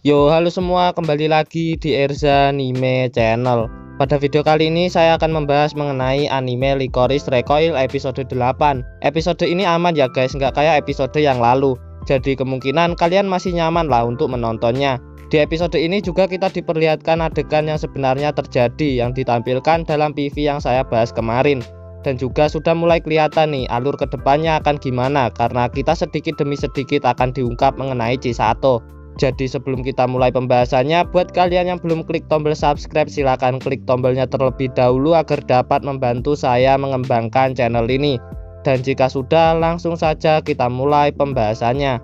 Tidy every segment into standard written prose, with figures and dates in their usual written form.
Yo, halo semua, kembali lagi di Erza Anime Channel. Pada video kali ini saya akan membahas mengenai anime Lycoris Recoil episode 8. Episode ini aman ya guys, nggak kayak episode yang lalu. Jadi kemungkinan kalian masih nyaman lah untuk menontonnya. Di episode ini juga kita diperlihatkan adegan yang sebenarnya terjadi yang ditampilkan dalam PV yang saya bahas kemarin. Dan juga sudah mulai kelihatan nih alur kedepannya akan gimana, karena kita sedikit demi sedikit akan diungkap mengenai Chisato. Jadi sebelum kita mulai pembahasannya, buat kalian yang belum klik tombol subscribe, silahkan klik tombolnya terlebih dahulu agar dapat membantu saya mengembangkan channel ini. Dan jika sudah, langsung saja kita mulai pembahasannya.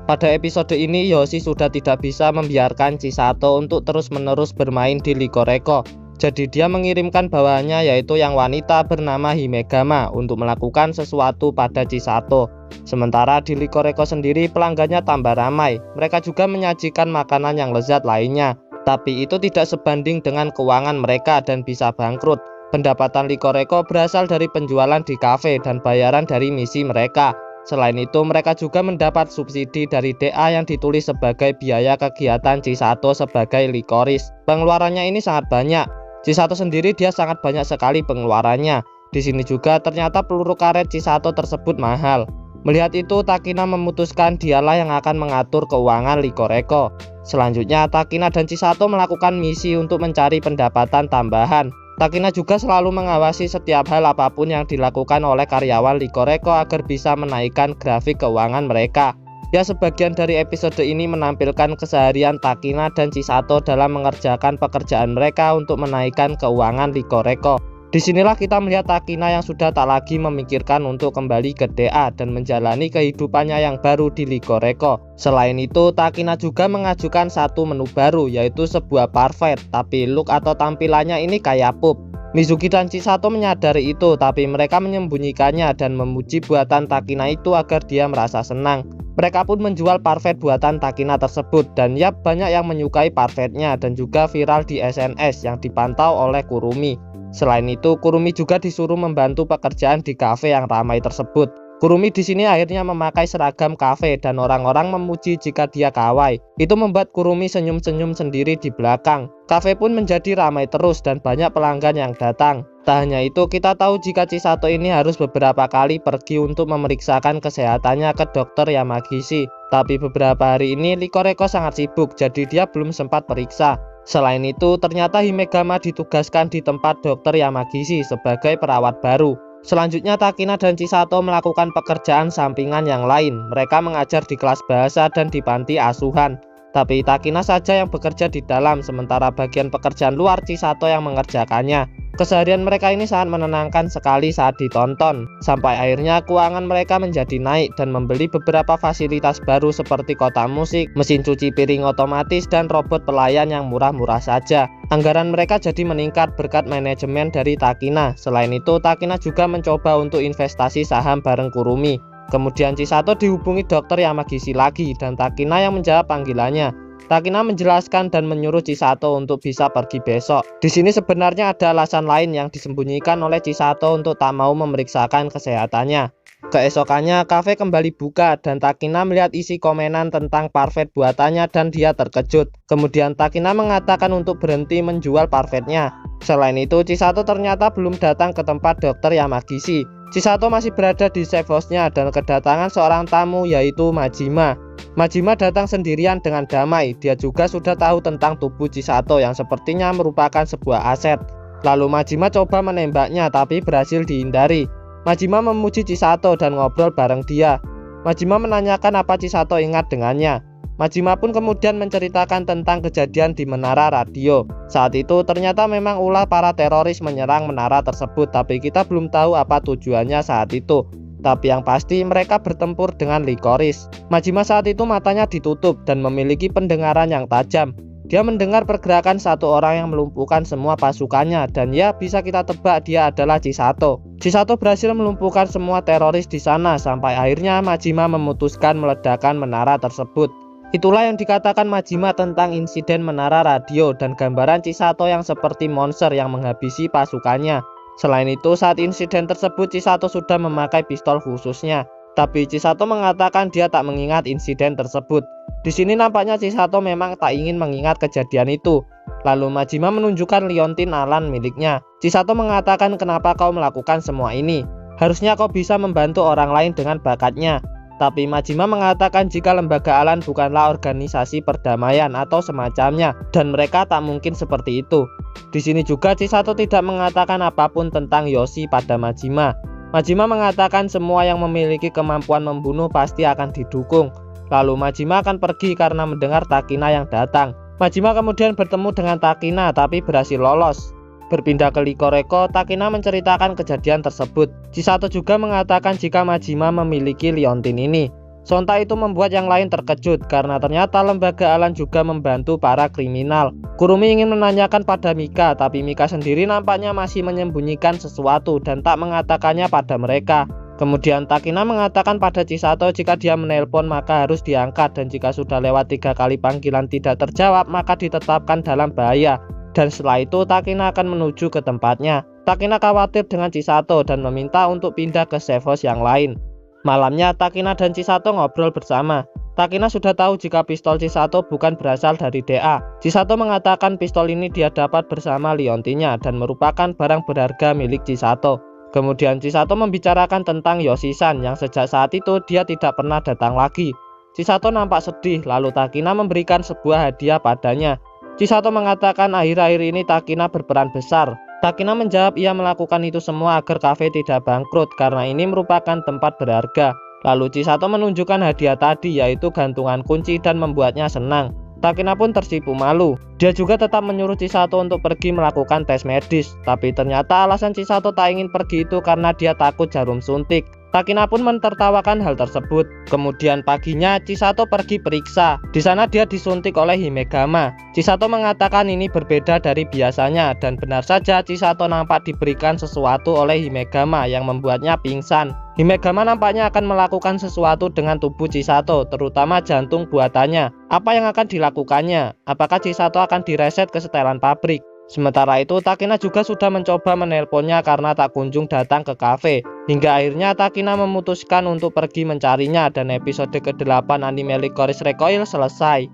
Pada episode ini Yoshi sudah tidak bisa membiarkan Chisato untuk terus-menerus bermain di Lycoreco. Jadi dia mengirimkan bawahannya, yaitu yang wanita bernama Himegama, untuk melakukan sesuatu pada Chisato. Sementara di Lycoreco sendiri pelanggannya tambah ramai. Mereka juga menyajikan makanan yang lezat lainnya. Tapi itu tidak sebanding dengan keuangan mereka dan bisa bangkrut. Pendapatan Lycoreco berasal dari penjualan di kafe dan bayaran dari misi mereka. Selain itu mereka juga mendapat subsidi dari DA yang ditulis sebagai biaya kegiatan Chisato sebagai Lycoris. Pengeluarannya ini sangat banyak. Chisato sendiri dia sangat banyak sekali pengeluarannya. Di sini juga ternyata peluru karet Chisato tersebut mahal. Melihat itu, Takina memutuskan dialah yang akan mengatur keuangan Lycoreco. Selanjutnya, Takina dan Chisato melakukan misi untuk mencari pendapatan tambahan. Takina juga selalu mengawasi setiap hal apapun yang dilakukan oleh karyawan Lycoreco agar bisa menaikkan grafik keuangan mereka. Ya, sebagian dari episode ini menampilkan keseharian Takina dan Chisato dalam mengerjakan pekerjaan mereka untuk menaikkan keuangan Lycoreco. Disinilah kita melihat Takina yang sudah tak lagi memikirkan untuk kembali ke DA dan menjalani kehidupannya yang baru di Lycoreco. Selain itu, Takina juga mengajukan satu menu baru, yaitu sebuah parfait, tapi look atau tampilannya ini kayak pup. Mizuki dan Chisato menyadari itu, tapi mereka menyembunyikannya dan memuji buatan Takina itu agar dia merasa senang. Mereka pun menjual parfait buatan Takina tersebut, dan ya banyak yang menyukai parfaitnya dan juga viral di SNS yang dipantau oleh Kurumi. Selain itu, Kurumi juga disuruh membantu pekerjaan di kafe yang ramai tersebut. Kurumi di sini akhirnya memakai seragam kafe dan orang-orang memuji jika dia kawaii. Itu membuat Kurumi senyum-senyum sendiri di belakang. Kafe pun menjadi ramai terus dan banyak pelanggan yang datang. Tak hanya itu, kita tahu jika Chisato ini harus beberapa kali pergi untuk memeriksakan kesehatannya ke dokter Yamagishi. Tapi beberapa hari ini Lycoreco sangat sibuk, jadi dia belum sempat periksa. Selain itu, ternyata Himegama ditugaskan di tempat dokter Yamagishi sebagai perawat baru. Selanjutnya, Takina dan Chisato melakukan pekerjaan sampingan yang lain. Mereka mengajar di kelas bahasa dan di panti asuhan. Tapi Takina saja yang bekerja di dalam, sementara bagian pekerjaan luar Chisato yang mengerjakannya. Keseharian mereka ini sangat menenangkan sekali saat ditonton. Sampai akhirnya keuangan mereka menjadi naik dan membeli beberapa fasilitas baru seperti kotak musik, mesin cuci piring otomatis, dan robot pelayan yang murah-murah saja. Anggaran mereka jadi meningkat berkat manajemen dari Takina. Selain itu, Takina juga mencoba untuk investasi saham bareng Kurumi. Kemudian Chisato dihubungi dokter Yamagishi lagi dan Takina yang menjawab panggilannya. Takina menjelaskan dan menyuruh Chisato untuk bisa pergi besok. Di sini sebenarnya ada alasan lain yang disembunyikan oleh Chisato untuk tak mau memeriksakan kesehatannya. Keesokannya, kafe kembali buka dan Takina melihat isi komenan tentang parfait buatannya dan dia terkejut. Kemudian Takina mengatakan untuk berhenti menjual parfaitnya. Selain itu, Chisato ternyata belum datang ke tempat dokter Yamagishi. Chisato masih berada di safe house-nya dan kedatangan seorang tamu, yaitu Majima. Majima datang sendirian dengan damai. Dia juga sudah tahu tentang tubuh Chisato yang sepertinya merupakan sebuah aset. Lalu Majima coba menembaknya tapi berhasil dihindari. Majima memuji Chisato dan ngobrol bareng dia. Majima menanyakan apa Chisato ingat dengannya. Majima pun kemudian menceritakan tentang kejadian di menara radio. Saat itu ternyata memang ulah para teroris menyerang menara tersebut, tapi kita belum tahu apa tujuannya saat itu. Tapi yang pasti mereka bertempur dengan Lycoris. Majima saat itu matanya ditutup dan memiliki pendengaran yang tajam. Dia mendengar pergerakan satu orang yang melumpuhkan semua pasukannya, dan ya bisa kita tebak dia adalah Chisato. Chisato berhasil melumpuhkan semua teroris di sana sampai akhirnya Majima memutuskan meledakkan menara tersebut. Itulah yang dikatakan Majima tentang insiden menara radio dan gambaran Chisato yang seperti monster yang menghabisi pasukannya. Selain itu, saat insiden tersebut Chisato sudah memakai pistol khususnya. Tapi Chisato mengatakan dia tak mengingat insiden tersebut. Di sini nampaknya Chisato memang tak ingin mengingat kejadian itu. Lalu Majima menunjukkan liontin Alan miliknya. Chisato mengatakan, kenapa kau melakukan semua ini? Harusnya kau bisa membantu orang lain dengan bakatnya. Tapi Majima mengatakan jika lembaga Alan bukanlah organisasi perdamaian atau semacamnya, dan mereka tak mungkin seperti itu. Di sini juga Chisato tidak mengatakan apapun tentang Yoshi pada Majima. Majima mengatakan semua yang memiliki kemampuan membunuh pasti akan didukung. Lalu Majima akan pergi karena mendengar Takina yang datang. Majima kemudian bertemu dengan Takina tapi berhasil lolos. Berpindah ke Likoreko, Takina menceritakan kejadian tersebut. Chisato juga mengatakan jika Majima memiliki liontin ini. Sontak itu membuat yang lain terkejut karena ternyata lembaga Alan juga membantu para kriminal. Kurumi ingin menanyakan pada Mika, tapi Mika sendiri nampaknya masih menyembunyikan sesuatu dan tak mengatakannya pada mereka. Kemudian Takina mengatakan pada Chisato jika dia menelpon maka harus diangkat, dan jika sudah lewat 3 kali panggilan tidak terjawab maka ditetapkan dalam bahaya. Dan setelah itu Takina akan menuju ke tempatnya. Takina khawatir dengan Chisato dan meminta untuk pindah ke safe house yang lain. Malamnya Takina dan Chisato ngobrol bersama. Takina sudah tahu jika pistol Chisato bukan berasal dari DA. Chisato mengatakan pistol ini dia dapat bersama liontinnya dan merupakan barang berharga milik Chisato. Kemudian Chisato membicarakan tentang Yoshi-san yang sejak saat itu dia tidak pernah datang lagi. Chisato nampak sedih, lalu Takina memberikan sebuah hadiah padanya. Chisato mengatakan akhir-akhir ini Takina berperan besar. Takina menjawab ia melakukan itu semua agar kafe tidak bangkrut karena ini merupakan tempat berharga. Lalu Chisato menunjukkan hadiah tadi, yaitu gantungan kunci, dan membuatnya senang. Takina pun tersipu malu. Dia juga tetap menyuruh Chisato untuk pergi melakukan tes medis. Tapi ternyata alasan Chisato tak ingin pergi itu karena dia takut jarum suntik. Takina pun mentertawakan hal tersebut. Kemudian paginya Chisato pergi periksa. Di sana dia disuntik oleh Himegama. Chisato mengatakan ini berbeda dari biasanya, dan benar saja Chisato nampak diberikan sesuatu oleh Himegama yang membuatnya pingsan. Himegama nampaknya akan melakukan sesuatu dengan tubuh Chisato, terutama jantung buatannya. Apa yang akan dilakukannya? Apakah Chisato akan direset ke setelan pabrik? Sementara itu Takina juga sudah mencoba menelponnya karena tak kunjung datang ke kafe. Hingga akhirnya Takina memutuskan untuk pergi mencarinya dan episode ke-8 anime Licorice Recoil selesai.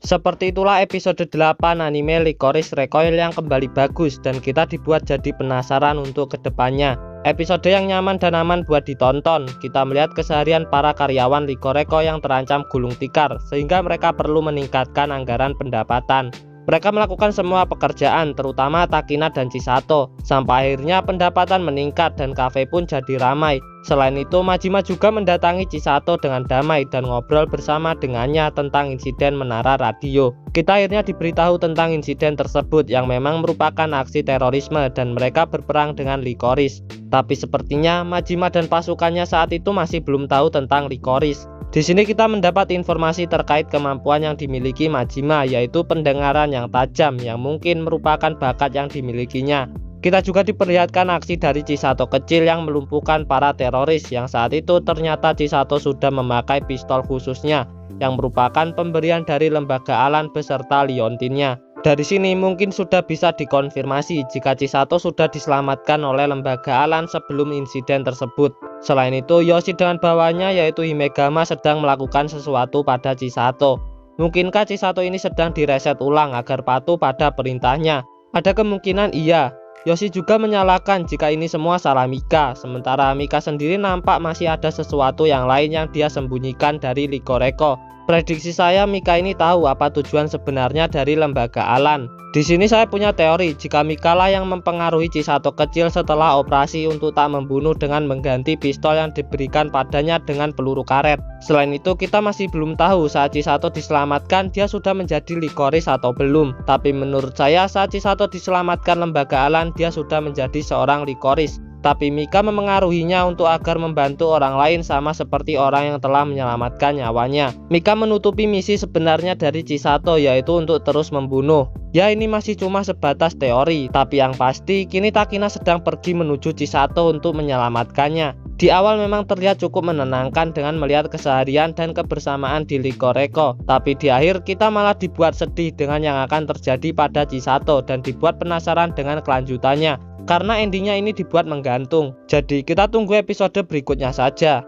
Seperti itulah episode 8 anime Licorice Recoil yang kembali bagus dan kita dibuat jadi penasaran untuk kedepannya. Episode yang nyaman dan aman buat ditonton. Kita melihat keseharian para karyawan Licoreko yang terancam gulung tikar sehingga mereka perlu meningkatkan anggaran pendapatan. Mereka melakukan semua pekerjaan, terutama Takina dan Chisato, sampai akhirnya pendapatan meningkat dan kafe pun jadi ramai. Selain itu, Majima juga mendatangi Chisato dengan damai dan ngobrol bersama dengannya tentang insiden menara radio. Kita akhirnya diberitahu tentang insiden tersebut yang memang merupakan aksi terorisme dan mereka berperang dengan Licorice. Tapi sepertinya Majima dan pasukannya saat itu masih belum tahu tentang Licorice. Di sini kita mendapat informasi terkait kemampuan yang dimiliki Majima, yaitu pendengaran yang tajam yang mungkin merupakan bakat yang dimilikinya. Kita juga diperlihatkan aksi dari Chisato kecil yang melumpuhkan para teroris yang saat itu ternyata Chisato sudah memakai pistol khususnya yang merupakan pemberian dari lembaga Alan beserta liontinnya. Dari sini mungkin sudah bisa dikonfirmasi jika Chisato sudah diselamatkan oleh lembaga Alan sebelum insiden tersebut. Selain itu, Yoshi dengan bawahannya yaitu Himegama sedang melakukan sesuatu pada Chisato. Mungkinkah Chisato ini sedang direset ulang agar patuh pada perintahnya? Ada kemungkinan iya. Yoshi juga menyalahkan jika ini semua salah Mika, sementara Mika sendiri nampak masih ada sesuatu yang lain yang dia sembunyikan dari Licoreko. Prediksi saya Mika ini tahu apa tujuan sebenarnya dari lembaga Alan. Di sini saya punya teori jika Mika lah yang mempengaruhi Chisato kecil setelah operasi untuk tak membunuh dengan mengganti pistol yang diberikan padanya dengan peluru karet. Selain itu kita masih belum tahu saat Chisato diselamatkan dia sudah menjadi Licorice atau belum. Tapi menurut saya saat Chisato diselamatkan lembaga Alan dia sudah menjadi seorang Licorice. Tapi Mika memengaruhinya untuk agar membantu orang lain sama seperti orang yang telah menyelamatkan nyawanya. Mika menutupi misi sebenarnya dari Chisato yaitu untuk terus membunuh. Ya ini masih cuma sebatas teori, tapi yang pasti kini Takina sedang pergi menuju Chisato untuk menyelamatkannya. Di awal memang terlihat cukup menenangkan dengan melihat keseharian dan kebersamaan di Licoreko, tapi di akhir kita malah dibuat sedih dengan yang akan terjadi pada Chisato dan dibuat penasaran dengan kelanjutannya. Karena endingnya ini dibuat menggantung. Jadi kita tunggu episode berikutnya saja.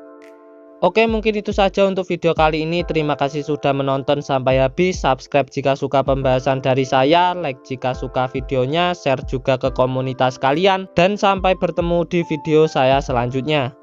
Oke, mungkin itu saja untuk video kali ini. Terima kasih sudah menonton sampai habis. Subscribe jika suka pembahasan dari saya, like jika suka videonya, share juga ke komunitas kalian, dan sampai bertemu di video saya selanjutnya.